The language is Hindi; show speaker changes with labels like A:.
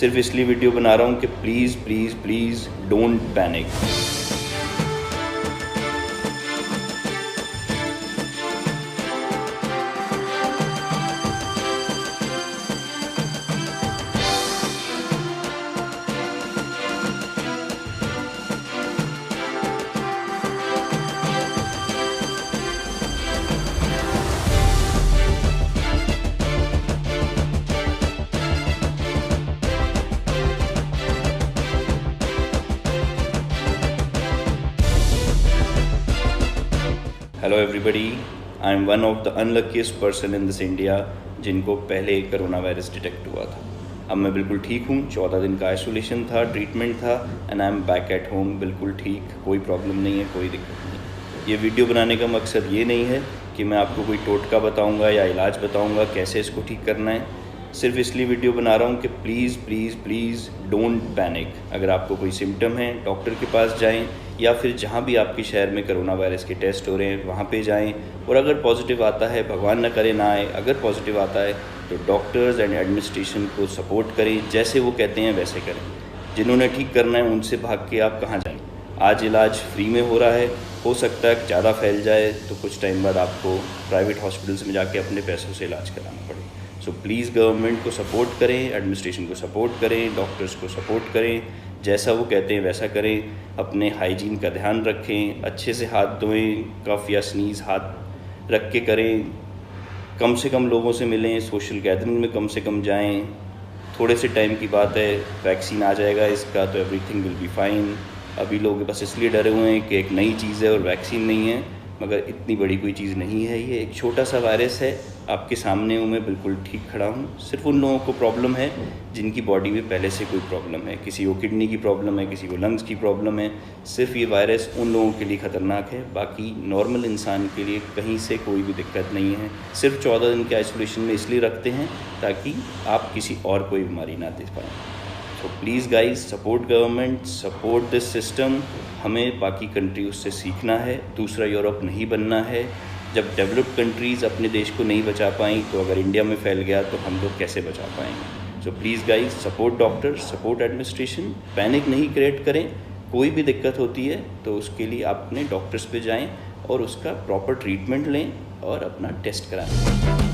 A: सिर्फ इसलिए वीडियो बना रहा हूँ कि please please please don't panic. Hello everybody, I am one of the unluckiest person in this India जिनको पहले कोरोना वायरस डिटेक्ट हुआ था। अब मैं बिल्कुल ठीक हूँ। 14 दिन का आइसोलेशन था, ट्रीटमेंट था, and I am back at home, बिल्कुल ठीक, कोई प्रॉब्लम नहीं है, कोई दिक्कत नहीं। ये वीडियो बनाने का मकसद ये नहीं है कि मैं आपको कोई टोटका बताऊँगा या इलाज बताऊँगा कैसे इसको ठीक करना है। सिर्फ इसलिए वीडियो बना रहा हूँ कि please please please don't panic. अगर आपको कोई सिम्टम है डॉक्टर के पास जाएं, या फिर जहाँ भी आपके शहर में कोरोना वायरस के टेस्ट हो रहे हैं वहाँ पे जाएं। और अगर पॉजिटिव आता है, भगवान न करे ना आए, अगर पॉजिटिव आता है तो डॉक्टर्स एंड एडमिनिस्ट्रेशन को सपोर्ट करें, जैसे वो कहते हैं वैसे करें। जिन्होंने ठीक करना है उनसे भाग के आप कहाँ जाएँ। आज इलाज फ्री में हो रहा है, हो सकता है ज़्यादा फैल जाए तो कुछ टाइम बाद आपको प्राइवेट हॉस्पिटल्स में जाके अपने पैसों से इलाज कराना पड़े। सो प्लीज़ गवर्नमेंट को सपोर्ट करें, एडमिनिस्ट्रेशन को सपोर्ट करें, डॉक्टर्स को सपोर्ट करें, जैसा वो कहते हैं वैसा करें। अपने हाइजीन का ध्यान रखें, अच्छे से हाथ धोएं, कफ या स्नीज़ हाथ रख के करें, कम से कम लोगों से मिलें, सोशल गैदरिंग में कम से कम जाएं। थोड़े से टाइम की बात है, वैक्सीन आ जाएगा इसका तो एवरीथिंग विल बी फाइन। अभी लोग बस इसलिए डरे हुए हैं कि एक नई चीज़ है और वैक्सीन नहीं है, मगर इतनी बड़ी कोई चीज़ नहीं है। ये एक छोटा सा वायरस है, आपके सामने हूँ मैं, बिल्कुल ठीक खड़ा हूँ। सिर्फ उन लोगों को प्रॉब्लम है जिनकी बॉडी में पहले से कोई प्रॉब्लम है, किसी को किडनी की प्रॉब्लम है, किसी को लंग्स की प्रॉब्लम है। सिर्फ ये वायरस उन लोगों के लिए ख़तरनाक है, बाकी नॉर्मल इंसान के लिए कहीं से कोई भी दिक्कत नहीं है। सिर्फ 14 दिन के आइसोलेशन में इसलिए रखते हैं ताकि आप किसी और कोई बीमारी ना दे पाएँ। So please guys, support government, support this system. हमें बाकी कंट्रीज से सीखना है, दूसरा यूरोप नहीं बनना है। जब डेवलप्ड कंट्रीज़ अपने देश को नहीं बचा पाई तो अगर इंडिया में फैल गया तो हम लोग कैसे बचा पाएंगे। So please guys, support doctor, support administration, panic नहीं क्रिएट करें। कोई भी दिक्कत होती है तो उसके लिए आप अपने डॉक्टर्स पे जाएं और उसका प्रॉपर ट्रीटमेंट लें और अपना टेस्ट कराएं।